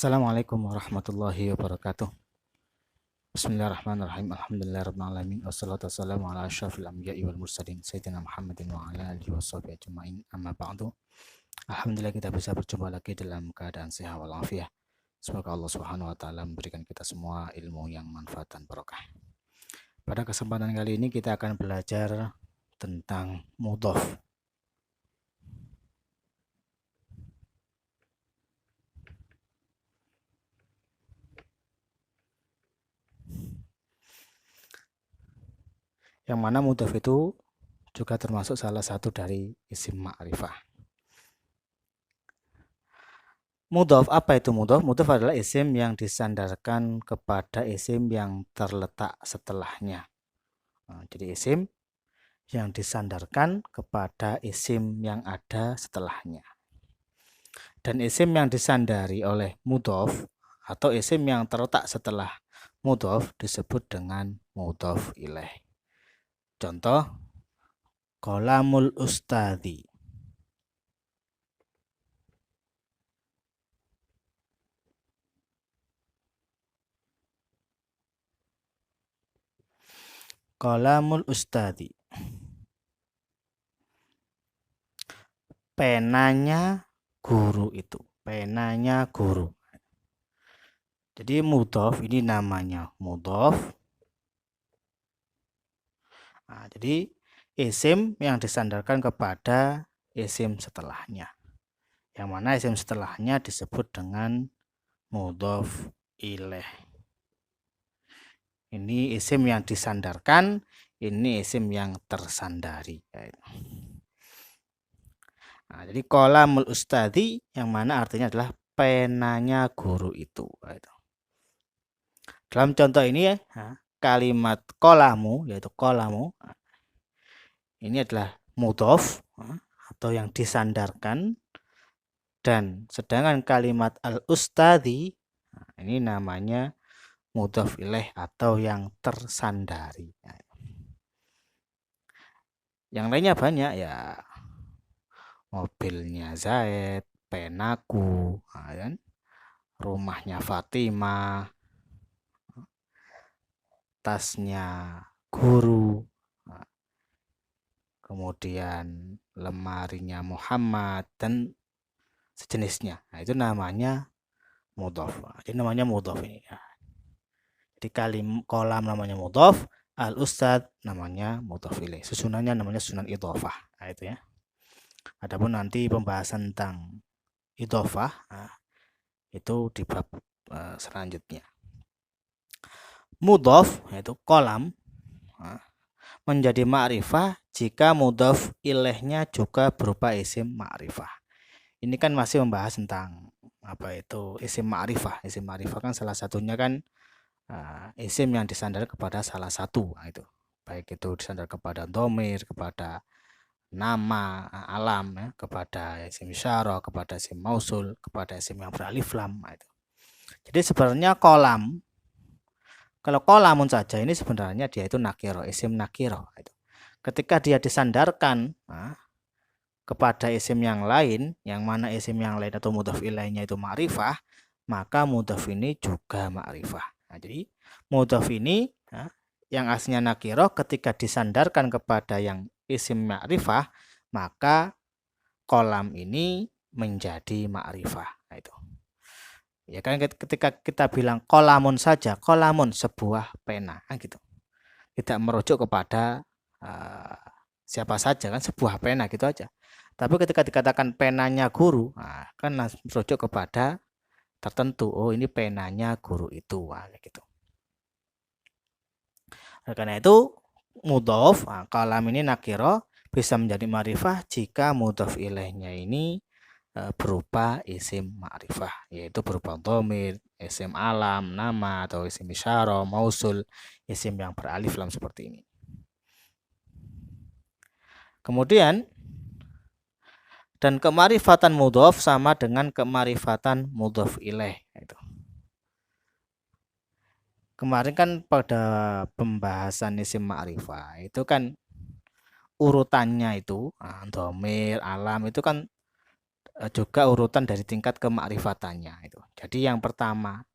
Assalamualaikum warahmatullahi wabarakatuh. Bismillahirrahmanirrahim. Alhamdulillahirrahmanirrahim. Wassalatu wassalamu ala asyrafil anbiya'i wal mursalin Sayyidina Muhammadin wa ala alihi wa sahbihi ajma'in. Amma ba'du. Alhamdulillah kita bisa berjumpa lagi dalam keadaan sehat walafiat. Semoga Allah Subhanahu wa taala memberikan kita semua ilmu yang manfaat dan barokah. Pada kesempatan kali ini kita akan belajar tentang mudhof. Yang mana mudhof itu juga termasuk salah satu dari isim ma'rifah. Mudhof, apa itu mudhof? Mudhof adalah isim yang disandarkan kepada isim yang terletak setelahnya. Jadi isim yang disandarkan kepada isim yang ada setelahnya. Dan isim yang disandari oleh mudhof atau isim yang terletak setelah mudhof disebut dengan mudhof ilaih. Contoh, qalamul ustadzi. Qalamul ustadzi. Penanya guru itu. Penanya guru. Jadi mudhof ini namanya mudhof. Nah, jadi isim yang disandarkan kepada isim setelahnya. Yang mana isim setelahnya disebut dengan mudhof ilaih. Ini isim yang disandarkan, ini isim yang tersandari. Nah, jadi qalamul ustadzi yang mana artinya adalah penanya guru itu. Dalam contoh ini ya, kalimat qalamu yaitu qalamu ini adalah mudhof atau yang disandarkan, dan sedangkan kalimat al-ustadzi ini namanya mudhof ilaih atau yang tersandari. Yang lainnya banyak ya, mobilnya Zaid, penaku, rumahnya Fatimah, tasnya guru, kemudian lemarinya Muhammad dan sejenisnya. Nah, itu namanya mudhof. Jadi namanya mudhof ini. Jadi kolam namanya mudhof, al-ustadz namanya mudhof ilaih. Susunannya namanya sunan idhofah. Nah, itu ya. Adapun nanti pembahasan tentang idhofah itu di bab selanjutnya. Mudhof yaitu kolam menjadi ma'rifah jika mudhof ilaihnya juga berupa isim ma'rifah. Ini kan masih membahas tentang apa itu isim ma'rifah. Isim ma'rifah kan salah satunya kan isim yang disandar kepada salah satu. Nah, itu baik itu disandar kepada dhamir, kepada nama, alam, ya, kepada isim isyarah, kepada isim mausul, kepada isim yang beralif lam. Nah, itu. Jadi sebenarnya kolam, kalau kolamun saja ini sebenarnya dia itu nakiro, isim nakiro. Nah, itu. Ketika dia disandarkan kepada isim yang lain, yang mana isim yang lain atau mudhof ilaihnya itu ma'rifah, maka mudhof ini juga ma'rifah. Nah, jadi mudhof ini yang aslinya nakiro ketika disandarkan kepada yang isim ma'rifah, maka kolam ini menjadi ma'rifah. Nah, itu. Ya kan ketika kita bilang kolamun saja, kolamun sebuah pena, gitu. Tidak merujuk kepada siapa saja, kan sebuah pena gitu aja. Tapi ketika dikatakan penanya guru, kan merujuk kepada tertentu. Oh, ini penanya guru itu, gitu. Karena itu mudhof, kalam ini nakiro bisa menjadi ma'rifah jika mudhof ilaihnya ini berupa isim ma'rifah, yaitu berupa dhamir, isim alam, nama atau isim isyarah, mausul, isim yang beralif lam seperti ini. Kemudian dan kemarifatan mudhof sama dengan kemarifatan mudhof ilaih. Kemarin kan pada pembahasan isim ma'rifah itu kan urutannya itu dhamir, alam itu kan juga urutan dari tingkat kemakrifatannya itu. Jadi yang pertama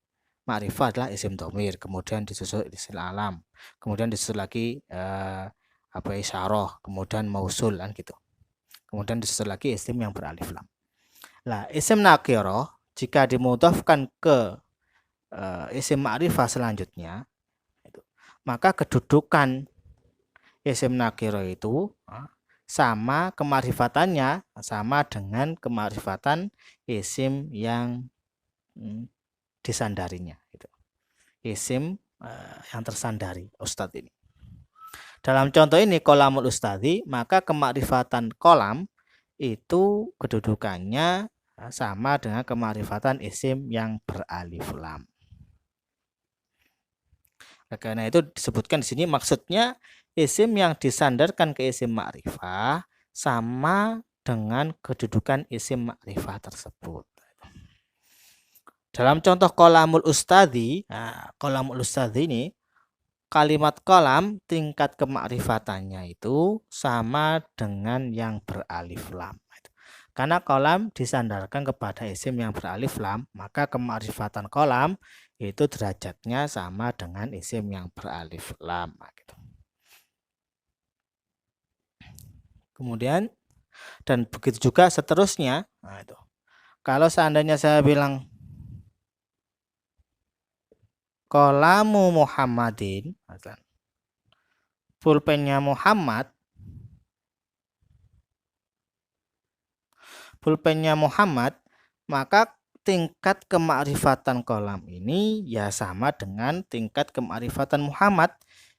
ma'rifah adalah isim dhamir, kemudian disusul isim alam, kemudian disusul lagi isyarah, kemudian mausul kan gitu. Kemudian disusul lagi isim yang beralif lam. Lah, isim nakirah jika dimudhafkan ke isim ma'rifah selanjutnya itu, maka kedudukan isim nakirah itu sama kemakrifatannya sama dengan kemakhrifatan isim yang disandarinya gitu. Isim yang tersandari ustadz ini. Dalam contoh ini kolamul ustadzi, maka kemakhrifatan kolam itu kedudukannya sama dengan kemakhrifatan isim yang beralif lam. Karena itu disebutkan di sini maksudnya isim yang disandarkan ke isim ma'rifah sama dengan kedudukan isim ma'rifah tersebut. Dalam contoh kolamul ustadzi, kolamul ustadzi ini kalimat kolam tingkat kemakrifatannya itu sama dengan yang beralif lam. Karena kolam disandarkan kepada isim yang beralif lam, maka kemakrifatan kolam itu derajatnya sama dengan isim yang beralif lam. Kemudian dan begitu juga seterusnya. Nah, itu. Kalau seandainya saya bilang kolamu Muhammadin, pulpennya Muhammad, maka tingkat kemakrifatan kolam ini ya sama dengan tingkat kemakrifatan Muhammad,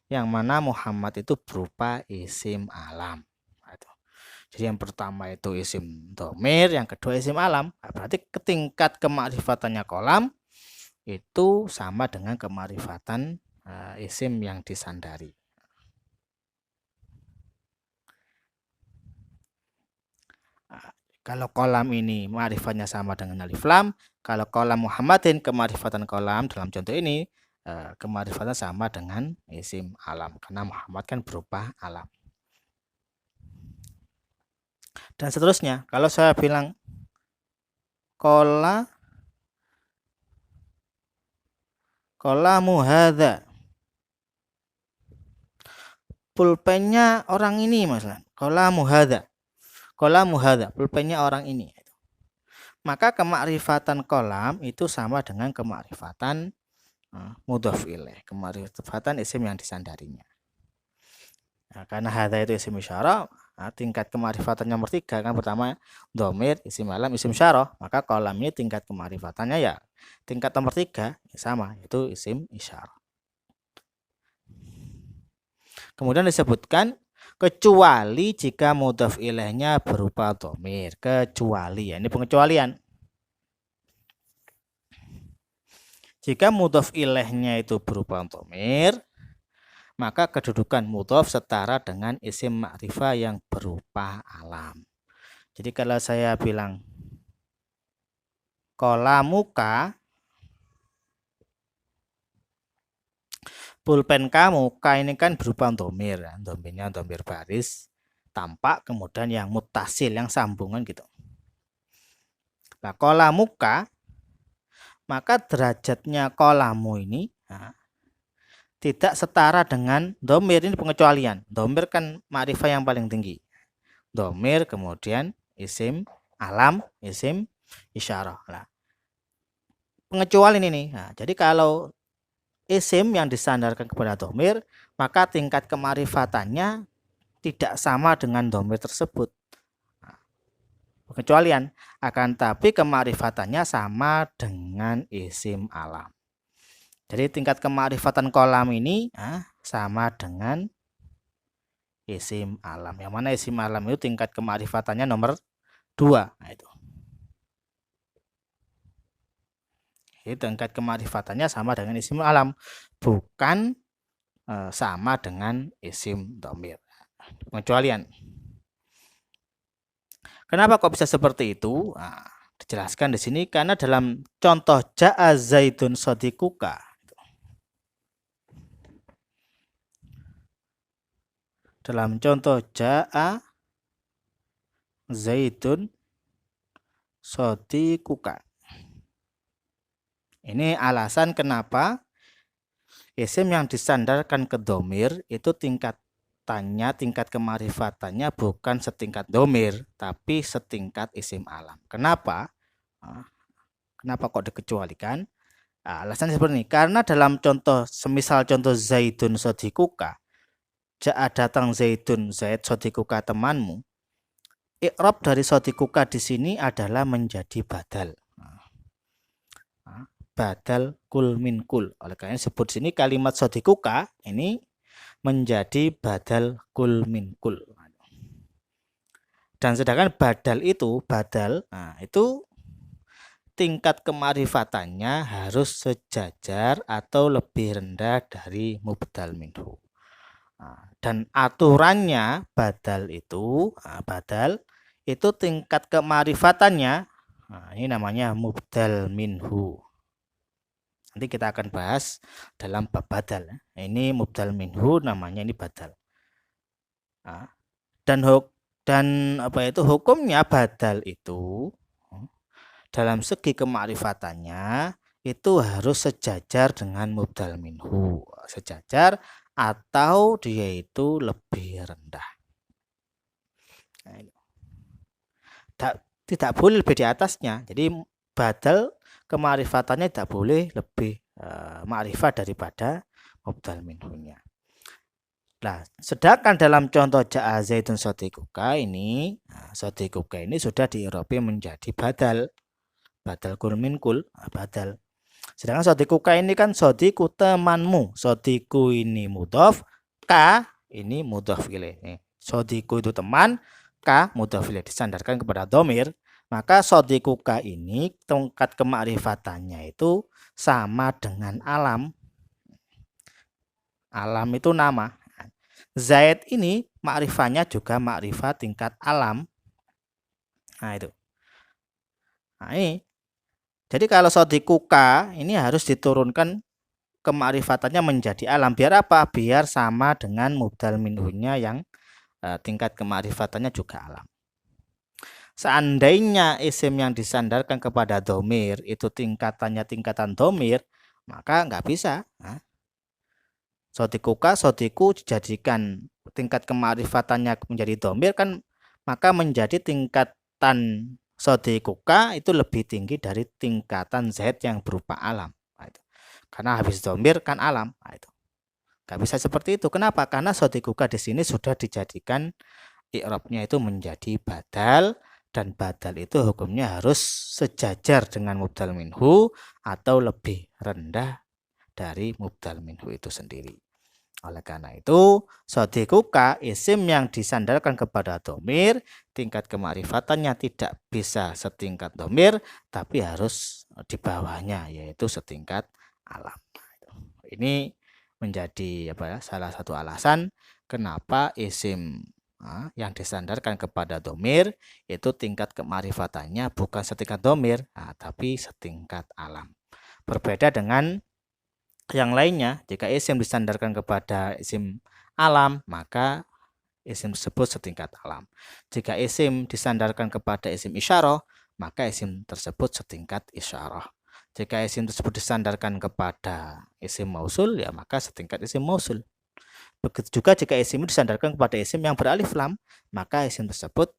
yang mana Muhammad itu berupa isim alam. Jadi yang pertama itu isim dhamir, yang kedua isim alam. Berarti tingkat kemakrifatannya kolam itu sama dengan kemakrifatan isim yang disandari. Kalau kolam ini ma'rifatnya sama dengan alif lam, kalau kolam Muhammadin kemakrifatan kolam dalam contoh ini kemakrifatan sama dengan isim alam, karena Muhammad kan berupa alam. Dan seterusnya, kalau saya bilang kolamu hadza, pulpennya orang ini masalah. Kolamu hadza, pulpennya orang ini. Maka kemakrifatan kolam itu sama dengan kemakrifatan mudhaf ilaih, kemakrifatan isim yang disandarinya. Nah, karena hadza itu isim isyarah, tingkat kemakrifatannya nomor 3 kan, pertama dhamir, isim alam, isim isyarah, maka kolam ini tingkat kemakrifatannya ya tingkat nomor 3 sama, itu isim isyarah. Kemudian disebutkan kecuali jika mudhaf ilaihnya berupa dhamir, kecuali ya, ini pengecualian. Jika mudhaf ilaihnya itu berupa dhamir, maka kedudukan mudhaf setara dengan isim ma'rifah yang berupa alam. Jadi kalau saya bilang kolamuka, pulpen kamu, ka ini kan berupa dhamir, dhamirnya dhamir baris tampak, kemudian yang mutasil, yang sambungan gitu. Nah, kolamuka, maka derajatnya kolamu ini tidak setara dengan dhamir, ini pengecualian. Dhamir kan ma'rifah yang paling tinggi. Dhamir, kemudian isim alam, isim isyarah. Nah, pengecualian ini. Nah, jadi kalau isim yang disandarkan kepada dhamir, maka tingkat kema'rifatannya tidak sama dengan dhamir tersebut. Nah, pengecualian, akan tapi kema'rifatannya sama dengan isim alam. Jadi tingkat kemakrifatan kolam ini sama dengan isim alam. Yang mana isim alam itu tingkat kemakrifatannya nomor 2. Nah, itu. Jadi tingkat kemakrifatannya sama dengan isim alam, bukan sama dengan isim dhamir. Pengecualian. Kenapa kok bisa seperti itu? Nah, dijelaskan di sini karena dalam contoh ja'a zaidun sadiquka, dalam contoh ja'a zaidun sodikuka. Ini alasan kenapa isim yang disandarkan ke domir itu tingkat kemarifatannya bukan setingkat domir, tapi setingkat isim alam. Kenapa? Kenapa kok dikecualikan? Alasannya seperti ini, karena dalam contoh, semisal contoh Zaidun sodikuka, datang Zaidun, Zaid sodikuka temanmu, i'rab dari sodikuka di sini adalah menjadi badal. Badal kul min kul. Oleh karena disebut sini kalimat sodikuka ini menjadi badal kul min kul. Dan sedangkan badal itu itu tingkat kemarifatannya harus sejajar atau lebih rendah dari mubdal minhu. Dan aturannya badal itu tingkat kemarifatannya ini namanya mubdal minhu. Nanti kita akan bahas dalam bab badal. Ini mubdal minhu, namanya ini badal. Dan hukumnya badal itu dalam segi kemarifatannya itu harus sejajar dengan mubdal minhu, sejajar atau dia itu lebih rendah. Tidak boleh lebih di atasnya. Jadi badal kemarifatannya tidak boleh lebih ma'rifat daripada mubdal minhunya. Nah, sedangkan dalam contoh ja'a Zaidun sodikuka ini, sodikuka ini sudah diirobi menjadi badal kul min kul, badal. Sedangkan sodikuka ini kan sodiku temanmu, sodiku ini mudhof, ka ini mudhof ilaih. Sodiku itu teman, ka mudhof ilaih, disandarkan kepada domir. Maka sodikuka ini tingkat kemakrifatannya itu sama dengan alam. Alam itu nama. Zaid ini makrifahnya juga makrifah tingkat alam. Nah itu. Nah ini. Jadi kalau sodikuka ini harus diturunkan kemakrifatannya menjadi alam. Biar apa? Biar sama dengan mubdal minhunya yang tingkat kemakrifatannya juga alam. Seandainya isim yang disandarkan kepada domir itu tingkatan domir, maka nggak bisa. Sodikuka, sodiku dijadikan tingkat kemarifatannya menjadi domir kan, maka menjadi tingkatan sodikuka itu lebih tinggi dari tingkatan Z yang berupa alam. Karena habis domir kan alam. Itu nggak bisa seperti itu. Kenapa? Karena sodikuka di sini sudah dijadikan i'rabnya itu menjadi badal. Dan badal itu hukumnya harus sejajar dengan mubdal minhu atau lebih rendah dari mubdal minhu itu sendiri. Oleh karena itu, sodikuka isim yang disandarkan kepada domir, tingkat kemarifatannya tidak bisa setingkat domir, tapi harus di bawahnya, yaitu setingkat alam. Ini menjadi salah satu alasan kenapa isim yang disandarkan kepada domir itu tingkat kemarifatannya bukan setingkat domir, tapi setingkat alam. Berbeda dengan yang lainnya, jika isim disandarkan kepada isim alam, maka isim tersebut setingkat alam. Jika isim disandarkan kepada isim isyarah, maka isim tersebut setingkat isyarah. Jika isim tersebut disandarkan kepada isim mausul, ya maka setingkat isim mausul. Begitu juga jika isim disandarkan kepada isim yang beralif lam, maka isim tersebut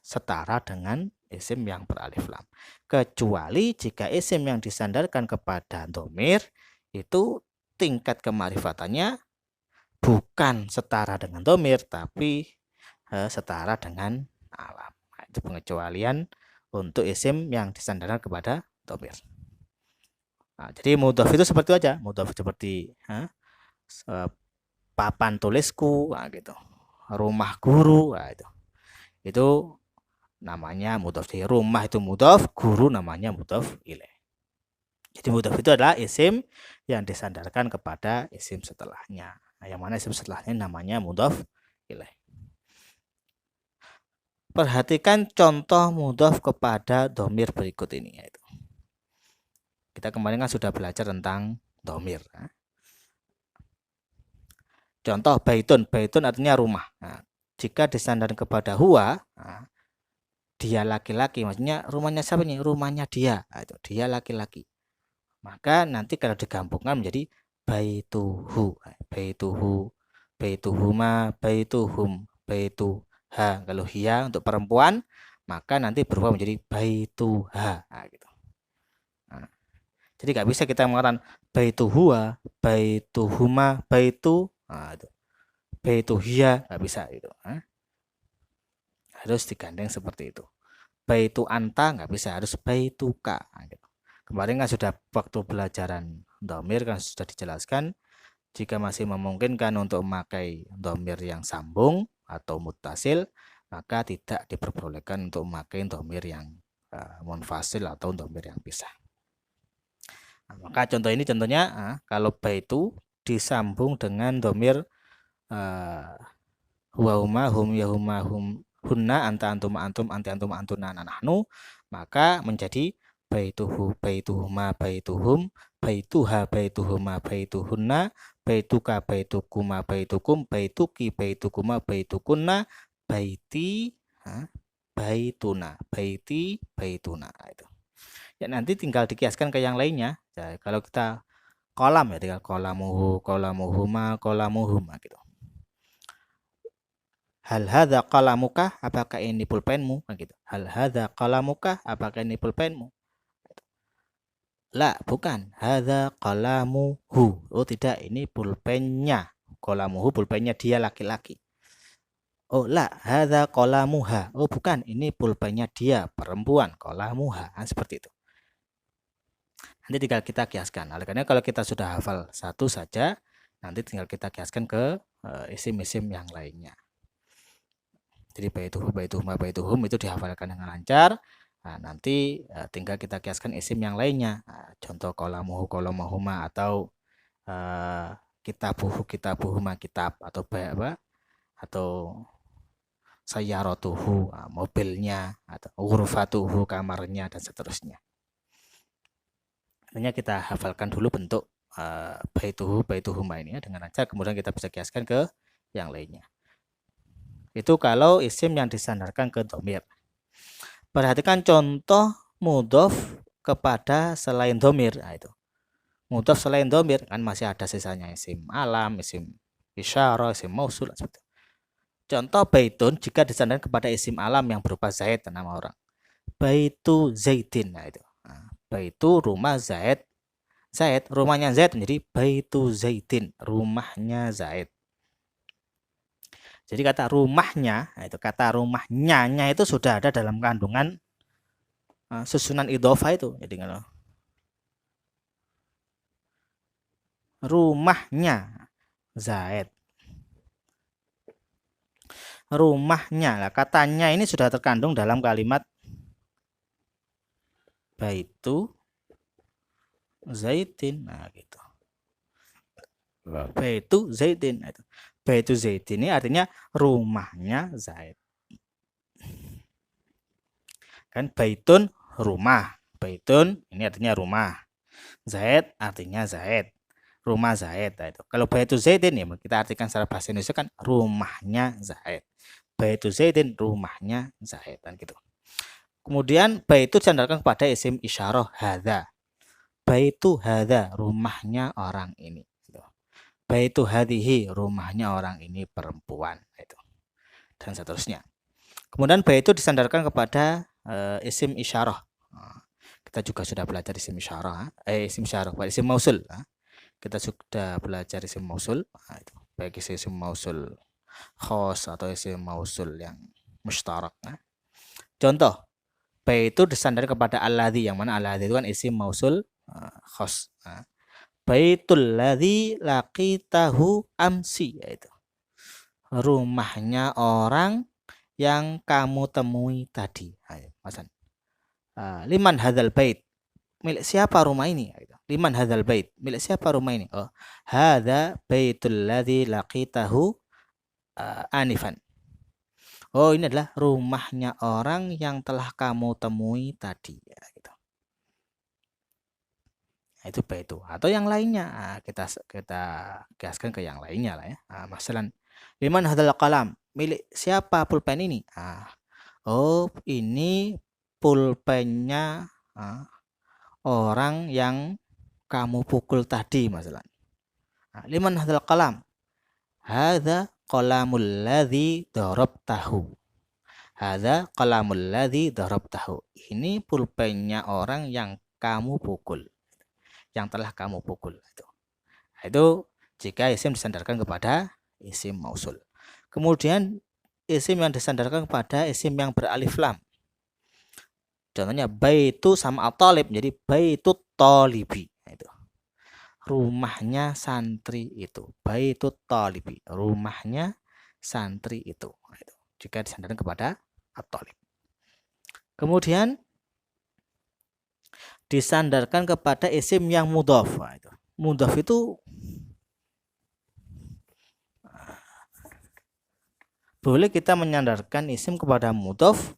setara dengan isim yang beralif lam. Kecuali jika isim yang disandarkan kepada domir itu tingkat kemarifatannya bukan setara dengan domir, tapi setara dengan alam. Itu pengecualian untuk isim yang disandarkan kepada domir. Jadi mudhof itu seperti itu aja. Mudhof seperti papan tulisku, gitu. Rumah guru, itu namanya mudhof. Di rumah itu mudhof, guru namanya mudhof ilaih. Jadi mudhof itu adalah isim yang disandarkan kepada isim setelahnya. Yang mana isim setelahnya namanya mudhof ilaih. Perhatikan contoh mudhof kepada domir berikut ini, yaitu kita kemarin kan sudah belajar tentang domir. Contoh baitun artinya rumah. Jika disandarkan kepada huwa, dia laki-laki, maksudnya rumahnya siapa nih? Rumahnya dia. Nah, itu dia laki-laki. Maka nanti kalau digabungkan menjadi baituhu, baituhu, baituhuma, baituhum, baituha. Kalau hiya untuk perempuan, maka nanti berubah menjadi baituha. Nah, gitu. Nah, jadi nggak bisa kita mengatakan baituhuwa, baituhuma, baitu, nah, itu. Baituhiya, nggak bisa itu. Nah, harus digandeng seperti itu. Baitu anta nggak bisa, harus baituka. Nah, gitu. Kemarin kan sudah waktu pelajaran domir kan sudah dijelaskan, jika masih memungkinkan untuk memakai domir yang sambung atau mutasil, maka tidak diperbolehkan untuk memakai domir yang munfasil atau domir yang pisah. Nah, maka contoh ini contohnya kalau baitu disambung dengan domir huwa huma hum ya huma hum hunna anta antum antum anti antum antuna nahnu, maka menjadi baituhu baituhuma baituhum baituha baituhuma baituhunna baituka baitukuma baitukum baituki baitukuma baitukunna baiti baituna baiti baituna. Itu ya, nanti tinggal dikiaskan ke yang lainnya. Ya, kalau kita kolam ya tinggal kolamuhu kolamuhuma kolamuhuma gitu. Hal hadza qalamuka, apakah ini pulpenmu? Gitu. Hal hadza qalamuka, apakah ini pulpenmu? La, bukan. Hadza qalamuhu. Oh tidak, ini pulpennya. Qalamuhu pulpennya dia laki-laki. Oh la, hadza qalamuha. Oh bukan, ini pulpennya dia perempuan. Qalamuha. Nah, seperti itu. Nanti tinggal kita kiaskan. Oleh karena kalau kita sudah hafal satu saja, nanti tinggal kita kiaskan ke isim-isim yang lainnya. Jadi baituhum itu dihafalkan dengan lancar. Nah, nanti tinggal kita kiaskan isim yang lainnya. Nah, contoh qalamuhu qalamahuma atau kitabuhuma kitab atau apa? Atau sayyaratuhu mobilnya atau ghurfatuhu kamarnya dan seterusnya. Hanya kita hafalkan dulu bentuk baituhuma ini ya dengan lancar, kemudian kita bisa kiaskan ke yang lainnya. Itu kalau isim yang disandarkan ke domir. Perhatikan contoh mudhof kepada selain domir. Nah, itu. Mudhof selain domir kan masih ada sisanya isim alam, isim isyarah, isim mausul. Contoh baitun jika disandarkan kepada isim alam yang berupa Zaid, nama orang. Baitu Zaidin. Nah, itu. Nah, baitu rumah Zaid. Zaid, rumahnya Zaid menjadi baitu Zaidin, rumahnya Zaid. Jadi kata rumahnya, itu kata rumahnya itu sudah ada dalam kandungan susunan idhofah itu. Jadi kalau rumahnya Zaid, rumahnya lah, katanya ini sudah terkandung dalam kalimat baitu Zaidin. Nah gitu. Baitu Zaidin. Nah, itu. Baitu Zaidin ini artinya rumahnya Zaid. Kan baitun rumah. Baitun ini artinya rumah. Zaid artinya Zaid. Rumah Zaid. Nah, itu. Kalau baitu Zaidin ya kita artikan secara bahasa Indonesia kan rumahnya Zaid. Baitu Zaidin rumahnya Zaid kan gitu. Kemudian baitu disandarkan kepada isim isyarah hadza. Baitu hadza rumahnya orang ini. Baitu hadhihi rumahnya orang ini perempuan itu. Dan seterusnya. Kemudian baitu disandarkan kepada isim isyarah. Kita juga sudah belajar isim isyarah, isim isyarah, isim mausul. Kita sudah belajar isim mausul, itu baik isim mausul khos atau isim mausul yang mustarak. Contoh, baitu disandarkan kepada alladzi, yang mana alladzi itu kan isim mausul khos. Baitul ladzi laqitahu amsi, yaitu rumahnya orang yang kamu temui tadi. Masan. Liman hadzal bait, milik siapa rumah ini? Liman hadzal bait, milik siapa rumah ini? Oh, hadza baitul ladzi laqitahu anifan. Oh, ini adalah rumahnya orang yang telah kamu temui tadi. Ya, gitu. Nah, itu baitu. Atau yang lainnya, kita kiaskan ke yang lainnya lah ya. Masalan, liman hadzal qalam, milik siapa pulpen ini? Oh, ini pulpennya orang yang kamu pukul tadi masalah. Liman hadzal qalam? Hadza qalamul ladzi darabtahu. Hadza qalamul ladzi darabtahu. Ini pulpennya orang yang kamu pukul. Yang telah kamu pukul itu. Itu jika isim disandarkan kepada isim mausul. Kemudian isim yang disandarkan kepada isim yang beralif lam. Contohnya baitu sama at-talib, jadi baitu talibi. Itu. Rumahnya santri itu. Baitu talibi, rumahnya santri itu. Itu. Jika disandarkan kepada at-talib. Kemudian disandarkan kepada isim yang mudhaf. Itu. Mudhaf itu boleh kita menyandarkan isim kepada mudhaf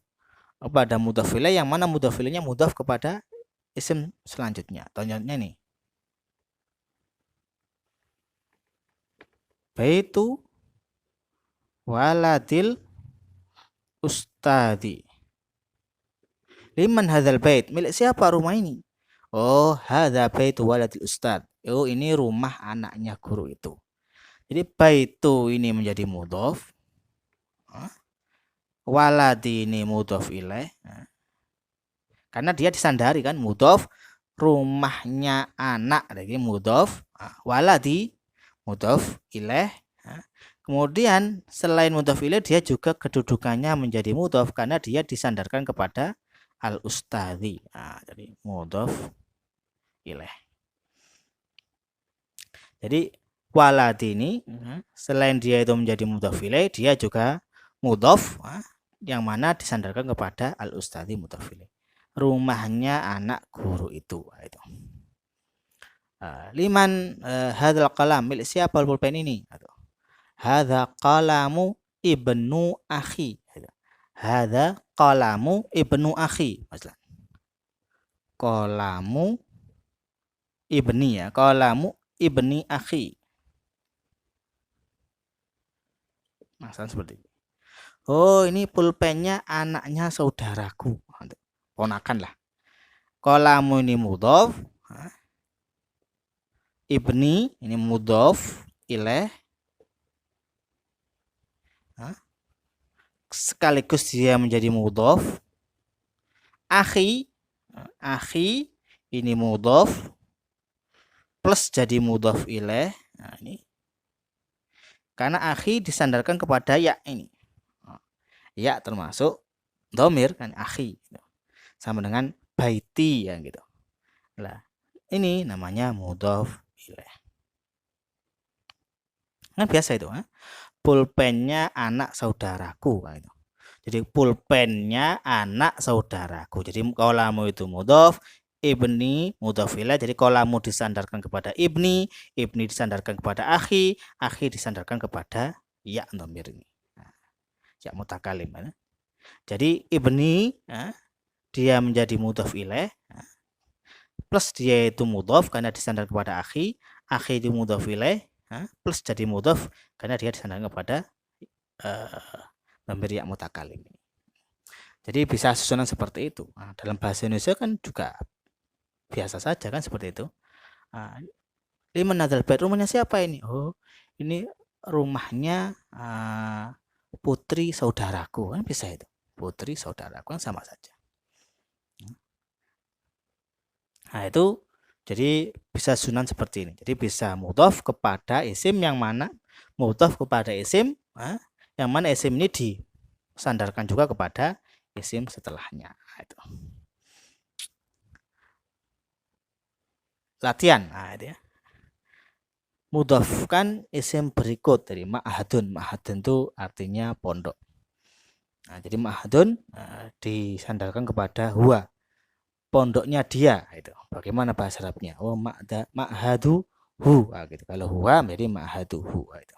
ilaih, yang mana mudhaf ilaihnya mudhaf kepada isim selanjutnya. Contohnya nih. Baitu waladil ustadi. Liman hadzal bait? Milik siapa rumah ini? Oh, hadza baitu waladil ustad. Oh, ini rumah anaknya guru itu. Jadi baitu ini menjadi mudhaf. Waladi ini mudhaf ilaih. Karena dia disandari kan, mudhaf, rumahnya anak lagi mudhaf, waladi mudhaf ilaih. Kemudian selain mudhaf ilaih dia juga kedudukannya menjadi mudhaf karena dia disandarkan kepada al ustadzi. Jadi mudhaf ilaih. Jadi waladi ini selain dia itu menjadi mudhaf ilaih, dia juga mudhaf yang mana disandarkan kepada al ustadzi mudhaf ilaih. Rumahnya anak guru itu. Liman hadzal qalam? Milik siapa pulpen ini? Hadza qalamu ibnu akhi. Hadza qalamu ibnu akhi. Masalah. Qalamu ibni ya. Qalamu ibni akhi. Masalah seperti ini. Oh, ini pulpennya anaknya saudaraku. Ponakan lah. Qalamu ini mudhaf. Ibni ini mudhaf ilaih. Sekaligus dia menjadi mudhaf. Akhi ini mudhaf plus jadi mudhaf ilaih. Ini karena akhi disandarkan kepada ya ini. Ya termasuk dhamir kan, akhi sama dengan baiti ya gitu. Lah, ini namanya mudhaf ilaih. Kan biasa itu, pulpennya anak saudaraku gitu. Jadi pulpennya anak saudaraku. Jadi qalamu itu mudhaf, ibni mudhaf ilaih. Jadi qalamu disandarkan kepada ibni disandarkan kepada akhi disandarkan kepada ya dhamir ini. Ya mutakalim. Jadi ibni dia menjadi mudhaf ilaih plus dia itu mudhaf karena disandarkan kepada akhi itu mudhaf ilaih plus jadi mudhaf karena dia disandarkan kepada dhamir ya mutakalim. Jadi bisa susunan seperti itu. Dalam bahasa Indonesia kan juga biasa saja kan seperti itu. Liman hadzal bait? Rumahnya siapa ini? Oh, ini rumahnya putri saudaraku, kan bisa itu. Putri saudaraku kan sama saja. Nah, itu jadi bisa susunan seperti ini. Jadi bisa mudhaf kepada isim yang mana mudhaf kepada isim yang mana isim ini disandarkan juga kepada isim setelahnya. Nah, itu. Latihan. Nah, itu ya. Mudhafkan isim berikut dari ma'hadun. Ma'hadun itu artinya pondok. Nah, jadi ma'hadun disandarkan kepada huwa. Pondoknya dia itu. Bagaimana bahasa Arabnya? Oh, ma'hadu hu. Nah, gitu. Kalau huwa menjadi ma'haduhu itu.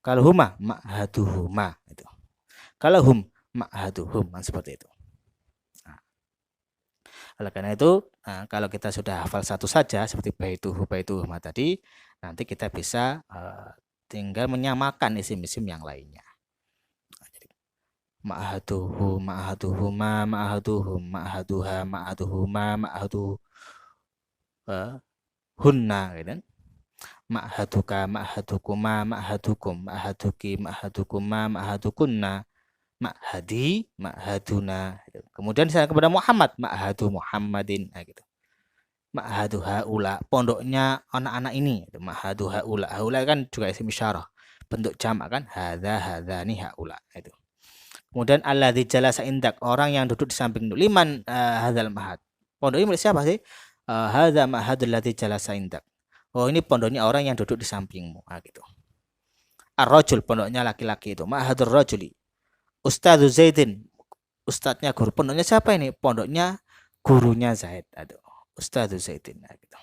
Kalau huma ma'haduhuma itu. Kalau hum ma'haduhum, seperti itu. Nah, oleh karena itu, kalau kita sudah hafal satu saja seperti baituhuma tadi, nanti kita bisa tinggal menyamakan isim-isim yang lainnya. ma'ahaduhu, ma'ahaduhuma, ma'ahaduhum, ma'ahaduha, ma'ahaduhuma, ma'ahaduhunna, gitu kan? Ma'ahaduka, ma'ahadukuma, ma'ahadukum, ma'ahaduki, ma'ahadukuma, ma'ahadukunna, ma'hadi, ma'haduna, gitu. Kemudian saya kepada Muhammad, ma'hadu Muhammadin, nah, gitu. Ma'hadu haula, pondoknya anak-anak ini, gitu. Ma'hadu haula, haula kan juga isim isyarah, bentuk jamak kan, hadza, hadzani, haula, itu. Kemudian alladzi jalasa indak, orang yang duduk di samping liman hadzal mahad. Pondok ini milik siapa sih? Hadza mahadul ladzi jalasa indak. Oh, ini pondoknya orang yang duduk di sampingmu, nah, gitu. Ar-rajul, pondoknya laki-laki itu. Ma'hadur rajuli. Ustadzu Zaidin, ustadznya guru. Pondoknya siapa ini? Pondoknya gurunya Zaid. Aduh, Ustadzu Zaidin, nah, gitu.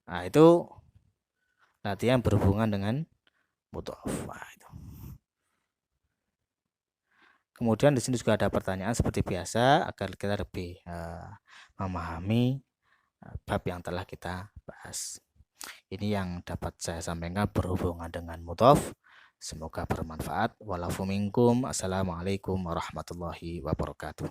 Nah, itu latihan berhubungan dengan mudhaf. Nah, itu. Kemudian di sini juga ada pertanyaan seperti biasa agar kita lebih memahami bab yang telah kita bahas. Ini yang dapat saya sampaikan berhubungan dengan mudhaf. Semoga bermanfaat. Walafu minkum. Assalamualaikum warahmatullahi wabarakatuh.